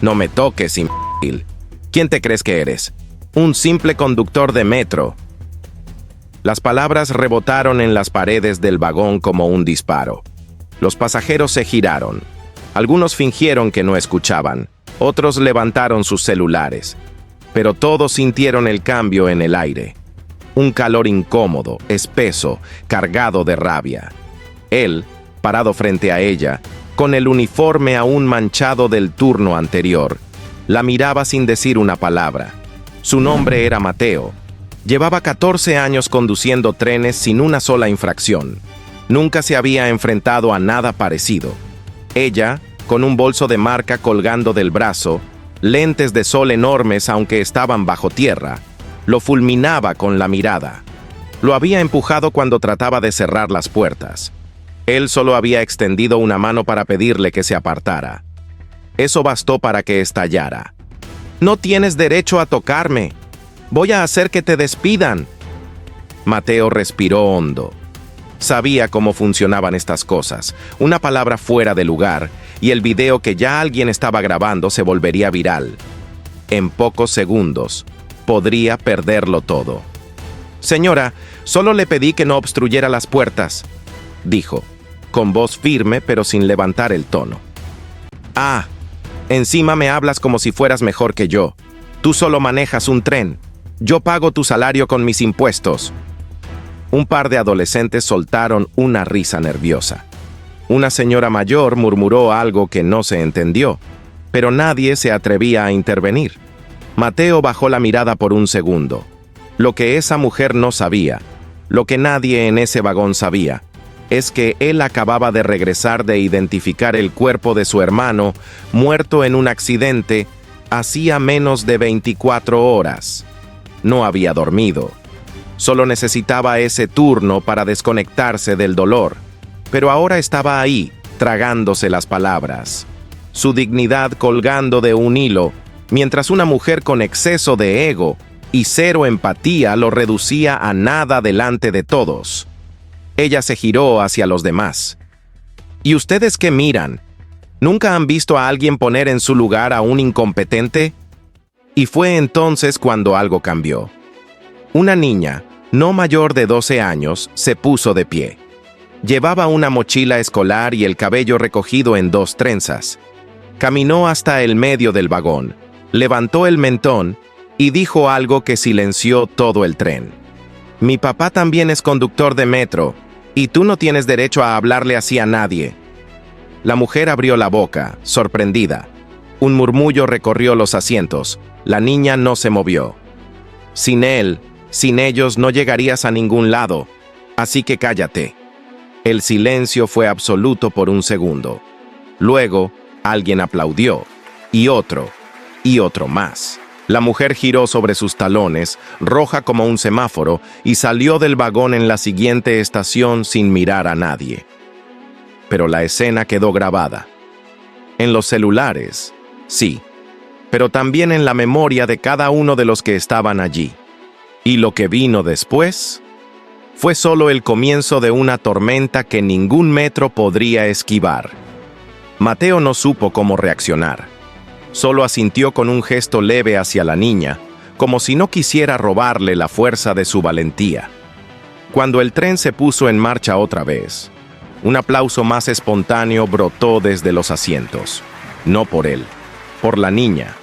No me toques, imbécil. ¿Quién te crees que eres? Un simple conductor de metro. Las palabras rebotaron en las paredes del vagón como un disparo. Los pasajeros se giraron. Algunos fingieron que no escuchaban, otros levantaron sus celulares. Pero todos sintieron el cambio en el aire. Un calor incómodo, espeso, cargado de rabia. Él, parado frente a ella, con el uniforme aún manchado del turno anterior, la miraba sin decir una palabra. Su nombre era Mateo. Llevaba 14 años conduciendo trenes sin una sola infracción. Nunca se había enfrentado a nada parecido. Ella, con un bolso de marca colgando del brazo, lentes de sol enormes aunque estaban bajo tierra, lo fulminaba con la mirada. Lo había empujado cuando trataba de cerrar las puertas. Él solo había extendido una mano para pedirle que se apartara. Eso bastó para que estallara. «No tienes derecho a tocarme. Voy a hacer que te despidan». Mateo respiró hondo. Sabía cómo funcionaban estas cosas. Una palabra fuera de lugar y el video que ya alguien estaba grabando se volvería viral. En pocos segundos, podría perderlo todo. «Señora, solo le pedí que no obstruyera las puertas», dijo, con voz firme pero sin levantar el tono. «Ah, encima me hablas como si fueras mejor que yo. Tú solo manejas un tren. Yo pago tu salario con mis impuestos». Un par de adolescentes soltaron una risa nerviosa. Una señora mayor murmuró algo que no se entendió, pero nadie se atrevía a intervenir. Mateo bajó la mirada por un segundo. Lo que esa mujer no sabía, lo que nadie en ese vagón sabía, es que él acababa de regresar de identificar el cuerpo de su hermano muerto en un accidente hacía menos de 24 horas. No había dormido. Solo necesitaba ese turno para desconectarse del dolor, pero ahora estaba ahí, tragándose las palabras. Su dignidad colgando de un hilo, mientras una mujer con exceso de ego y cero empatía lo reducía a nada delante de todos. Ella se giró hacia los demás. ¿Y ustedes qué miran? ¿Nunca han visto a alguien poner en su lugar a un incompetente? Y fue entonces cuando algo cambió. Una niña, no mayor de 12 años, se puso de pie. Llevaba una mochila escolar y el cabello recogido en 2 trenzas. Caminó hasta el medio del vagón, levantó el mentón y dijo algo que silenció todo el tren. «Mi papá también es conductor de metro, y tú no tienes derecho a hablarle así a nadie». La mujer abrió la boca, sorprendida. Un murmullo recorrió los asientos. La niña no se movió. «Sin él, sin ellos no llegarías a ningún lado, así que cállate». El silencio fue absoluto por un segundo. Luego, alguien aplaudió, y otro más. La mujer giró sobre sus talones, roja como un semáforo, y salió del vagón en la siguiente estación sin mirar a nadie. Pero la escena quedó grabada. En los celulares, sí, pero también en la memoria de cada uno de los que estaban allí. Y lo que vino después fue solo el comienzo de una tormenta que ningún metro podría esquivar. Mateo no supo cómo reaccionar. Solo asintió con un gesto leve hacia la niña, como si no quisiera robarle la fuerza de su valentía. Cuando el tren se puso en marcha otra vez, un aplauso más espontáneo brotó desde los asientos. No por él, por la niña,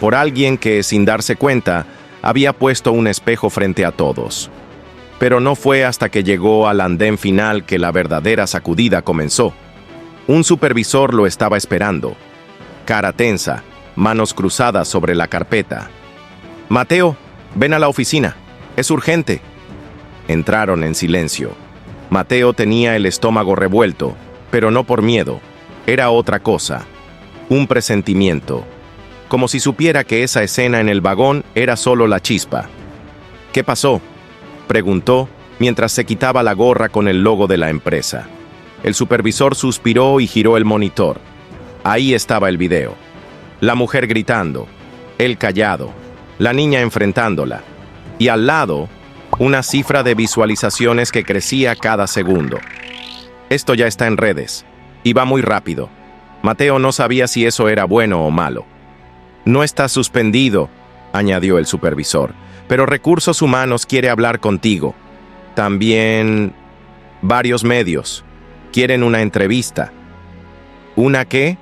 por alguien que, sin darse cuenta, había puesto un espejo frente a todos. Pero no fue hasta que llegó al andén final que la verdadera sacudida comenzó. Un supervisor lo estaba esperando. Cara tensa, manos cruzadas sobre la carpeta. «Mateo, ven a la oficina. Es urgente». Entraron en silencio. Mateo tenía el estómago revuelto, pero no por miedo. Era otra cosa. Un presentimiento. Como si supiera que esa escena en el vagón era solo la chispa. «¿Qué pasó?», preguntó mientras se quitaba la gorra con el logo de la empresa. El supervisor suspiró y giró el monitor. Ahí estaba el video. La mujer gritando, él callado, la niña enfrentándola. Y al lado, una cifra de visualizaciones que crecía cada segundo. Esto ya está en redes, y va muy rápido. Mateo no sabía si eso era bueno o malo. No estás suspendido, añadió el supervisor, pero Recursos Humanos quiere hablar contigo. También varios medios quieren una entrevista. ¿Una qué?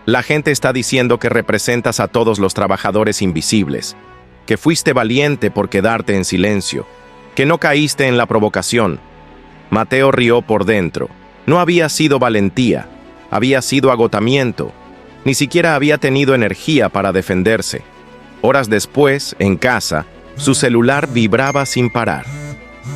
La gente está diciendo que representas a todos los trabajadores invisibles, que fuiste valiente por quedarte en silencio, que no caíste en la provocación. Mateo rió por dentro. No había sido valentía, había sido agotamiento. Ni siquiera había tenido energía para defenderse. Horas después, en casa, su celular vibraba sin parar.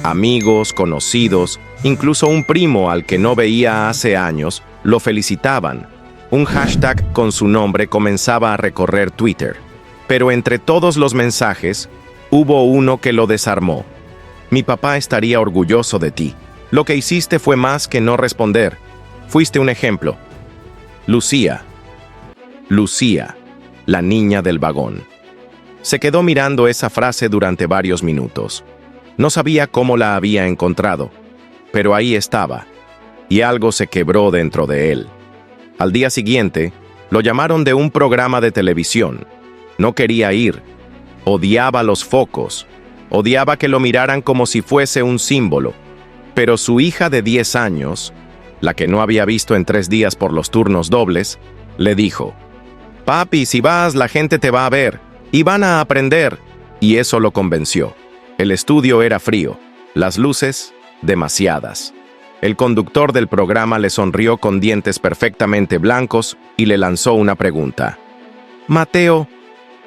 Amigos, conocidos, incluso un primo al que no veía hace años, lo felicitaban. Un hashtag con su nombre comenzaba a recorrer Twitter. Pero entre todos los mensajes, hubo uno que lo desarmó. Mi papá estaría orgulloso de ti. Lo que hiciste fue más que no responder. Fuiste un ejemplo. Lucía, la niña del vagón. Se quedó mirando esa frase durante varios minutos. No sabía cómo la había encontrado, pero ahí estaba, y algo se quebró dentro de él. Al día siguiente, lo llamaron de un programa de televisión. No quería ir. Odiaba los focos. Odiaba que lo miraran como si fuese un símbolo. Pero su hija de 10 años, la que no había visto en 3 días por los turnos dobles, le dijo: «Papi, si vas, la gente te va a ver, y van a aprender». Y eso lo convenció. El estudio era frío, las luces, demasiadas. El conductor del programa le sonrió con dientes perfectamente blancos y le lanzó una pregunta. «Mateo,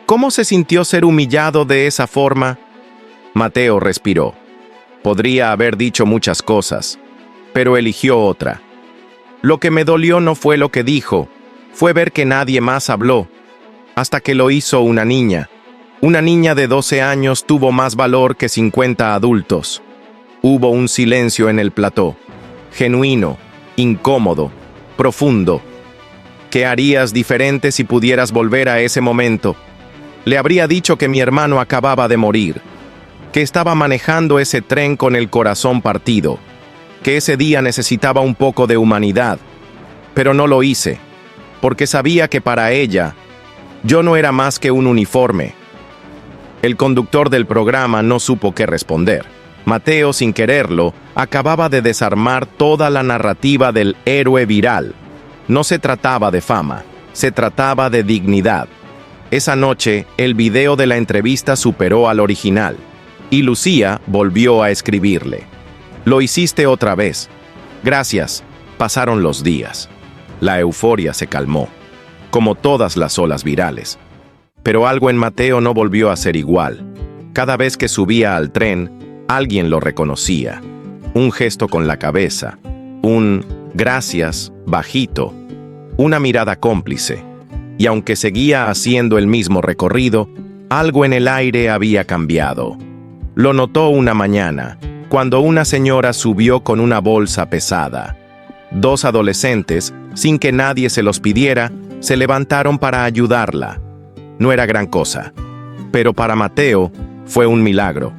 ¿cómo se sintió ser humillado de esa forma?» Mateo respiró. Podría haber dicho muchas cosas, pero eligió otra. «Lo que me dolió no fue lo que dijo, fue ver que nadie más habló, hasta que lo hizo una niña. Una niña de 12 años tuvo más valor que 50 adultos». Hubo un silencio en el plató, genuino, incómodo, profundo. ¿Qué harías diferente si pudieras volver a ese momento? Le habría dicho que mi hermano acababa de morir, que estaba manejando ese tren con el corazón partido, que ese día necesitaba un poco de humanidad, pero no lo hice, porque sabía que para ella, yo no era más que un uniforme. El conductor del programa no supo qué responder. Mateo, sin quererlo, acababa de desarmar toda la narrativa del héroe viral. No se trataba de fama, se trataba de dignidad. Esa noche, el video de la entrevista superó al original, y Lucía volvió a escribirle: «Lo hiciste otra vez. Gracias». Pasaron los días. La euforia se calmó, como todas las olas virales. Pero algo en Mateo no volvió a ser igual. Cada vez que subía al tren, alguien lo reconocía. Un gesto con la cabeza, un «gracias» bajito, una mirada cómplice. Y aunque seguía haciendo el mismo recorrido, algo en el aire había cambiado. Lo notó una mañana, cuando una señora subió con una bolsa pesada. 2 adolescentes, sin que nadie se los pidiera, se levantaron para ayudarla. No era gran cosa, pero para Mateo fue un milagro.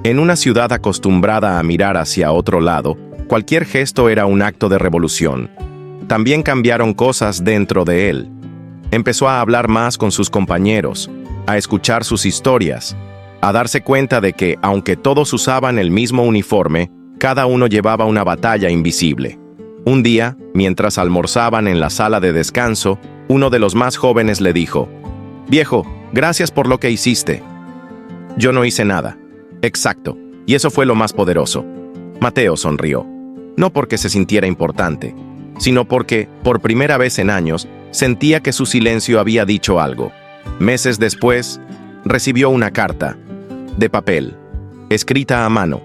En una ciudad acostumbrada a mirar hacia otro lado, cualquier gesto era un acto de revolución. También cambiaron cosas dentro de él. Empezó a hablar más con sus compañeros, a escuchar sus historias, a darse cuenta de que, aunque todos usaban el mismo uniforme, cada uno llevaba una batalla invisible. Un día, mientras almorzaban en la sala de descanso, uno de los más jóvenes le dijo: «Viejo, gracias por lo que hiciste». «Yo no hice nada». «Exacto, y eso fue lo más poderoso». Mateo sonrió, no porque se sintiera importante, sino porque, por primera vez en años, sentía que su silencio había dicho algo. Meses después, recibió una carta, de papel, escrita a mano.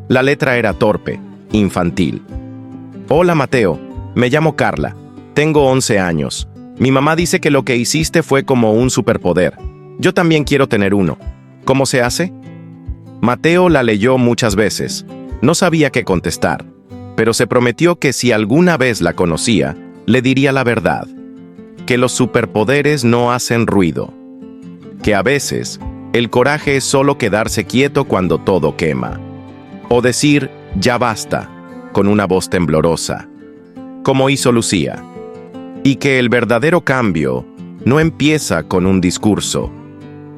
La letra era torpe, infantil. «Hola Mateo, me llamo Carla, tengo 11 años. Mi mamá dice que lo que hiciste fue como un superpoder. Yo también quiero tener uno. ¿Cómo se hace?». Mateo la leyó muchas veces. No sabía qué contestar, pero se prometió que si alguna vez la conocía, le diría la verdad. Que los superpoderes no hacen ruido. Que a veces, el coraje es solo quedarse quieto cuando todo quema. O decir, «ya basta», con una voz temblorosa, como hizo Lucía. Y que el verdadero cambio no empieza con un discurso.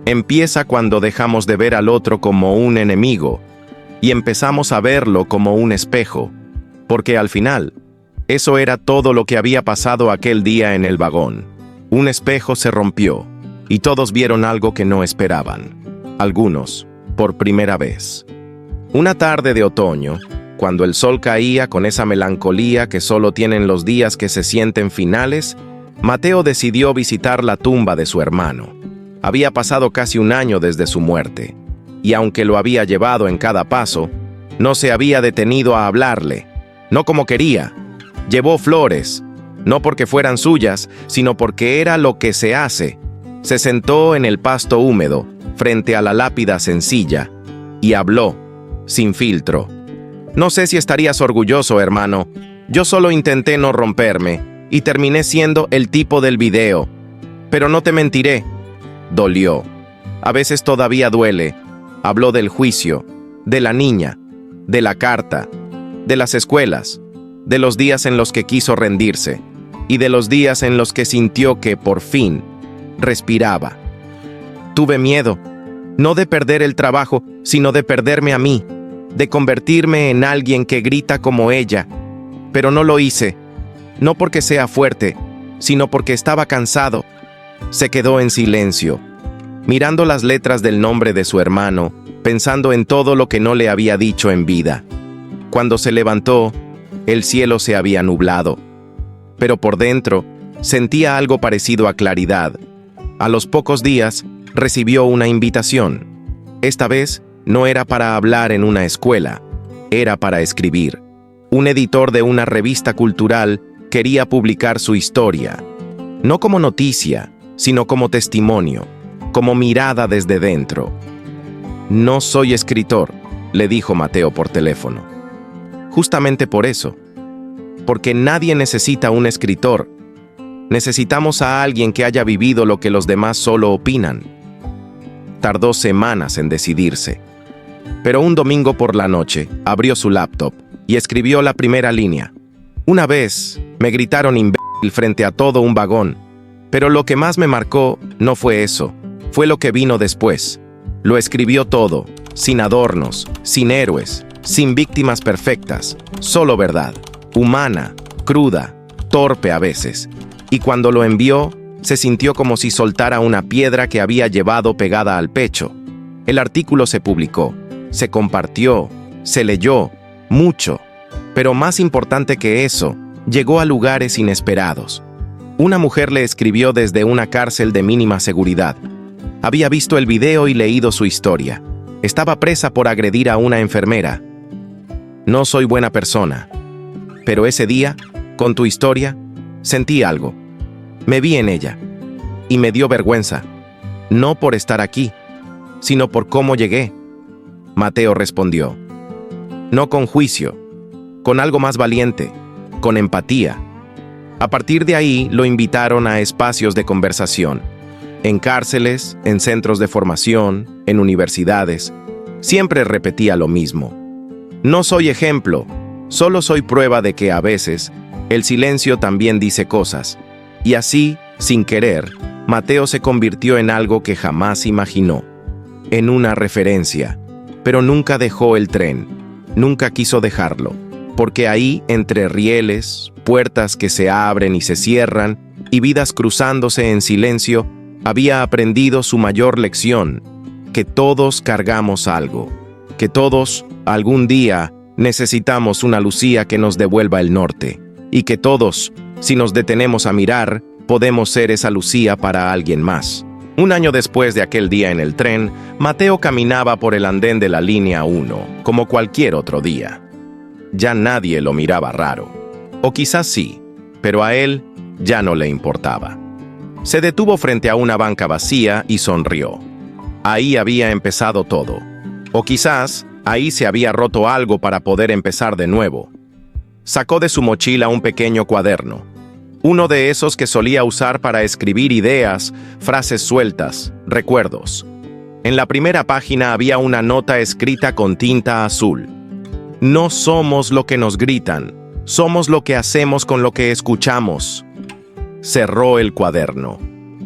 Empieza cuando dejamos de ver al otro como un enemigo y empezamos a verlo como un espejo, porque al final, eso era todo lo que había pasado aquel día en el vagón. Un espejo se rompió y todos vieron algo que no esperaban. Algunos, por primera vez. Una tarde de otoño, cuando el sol caía con esa melancolía que solo tienen los días que se sienten finales, Mateo decidió visitar la tumba de su hermano. Había pasado casi un año desde su muerte, y aunque lo había llevado en cada paso, no se había detenido a hablarle, no como quería. Llevó flores, no porque fueran suyas, sino porque era lo que se hace. Se sentó en el pasto húmedo, frente a la lápida sencilla, y habló, sin filtro. No sé si estarías orgulloso, hermano. Yo solo intenté no romperme, y terminé siendo el tipo del video. Pero no te mentiré, dolió. A veces todavía duele. Habló del juicio, de la niña, de la carta, de las escuelas, de los días en los que quiso rendirse, y de los días en los que sintió que, por fin, respiraba. Tuve miedo, no de perder el trabajo, sino de perderme a mí, de convertirme en alguien que grita como ella, pero no lo hice, no porque sea fuerte, sino porque estaba cansado. Se quedó en silencio, mirando las letras del nombre de su hermano, pensando en todo lo que no le había dicho en vida. Cuando se levantó, el cielo se había nublado, pero por dentro sentía algo parecido a claridad. A los pocos días, recibió una invitación. Esta vez, no era para hablar en una escuela, era para escribir. Un editor de una revista cultural quería publicar su historia, no como noticia, sino como testimonio, como mirada desde dentro. No soy escritor, le dijo Mateo por teléfono. Justamente por eso, porque nadie necesita un escritor. Necesitamos a alguien que haya vivido lo que los demás solo opinan. Tardó semanas en decidirse. Pero un domingo por la noche, abrió su laptop y escribió la primera línea. Una vez, me gritaron imbécil frente a todo un vagón. Pero lo que más me marcó no fue eso, fue lo que vino después. Lo escribió todo, sin adornos, sin héroes, sin víctimas perfectas, solo verdad, humana, cruda, torpe a veces. Y cuando lo envió, se sintió como si soltara una piedra que había llevado pegada al pecho. El artículo se publicó, se compartió, se leyó, mucho. Pero más importante que eso, llegó a lugares inesperados. Una mujer le escribió desde una cárcel de mínima seguridad. Había visto el video y leído su historia. Estaba presa por agredir a una enfermera. No soy buena persona, pero ese día, con tu historia, sentí algo. Me vi en ella, y me dio vergüenza, no por estar aquí, sino por cómo llegué. Mateo respondió, no con juicio, con algo más valiente, con empatía. A partir de ahí lo invitaron a espacios de conversación, en cárceles, en centros de formación, en universidades. Siempre repetía lo mismo. No soy ejemplo, solo soy prueba de que a veces el silencio también dice cosas. Y así, sin querer, Mateo se convirtió en algo que jamás imaginó, en una referencia, pero nunca dejó el tren, nunca quiso dejarlo. Porque ahí, entre rieles, puertas que se abren y se cierran, y vidas cruzándose en silencio, había aprendido su mayor lección, que todos cargamos algo, que todos, algún día, necesitamos una Lucía que nos devuelva el norte, y que todos, si nos detenemos a mirar, podemos ser esa Lucía para alguien más. Un año después de aquel día en el tren, Mateo caminaba por el andén de la línea 1, como cualquier otro día. Ya nadie lo miraba raro. O quizás sí, pero a él ya no le importaba. Se detuvo frente a una banca vacía y sonrió. Ahí había empezado todo. O quizás ahí se había roto algo para poder empezar de nuevo. Sacó de su mochila un pequeño cuaderno. Uno de esos que solía usar para escribir ideas, frases sueltas, recuerdos. En la primera página había una nota escrita con tinta azul. No somos lo que nos gritan, somos lo que hacemos con lo que escuchamos. Cerró el cuaderno.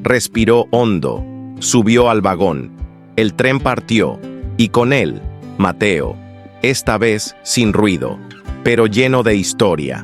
Respiró hondo, subió al vagón. El tren partió, y con él, Mateo, esta vez sin ruido, pero lleno de historia.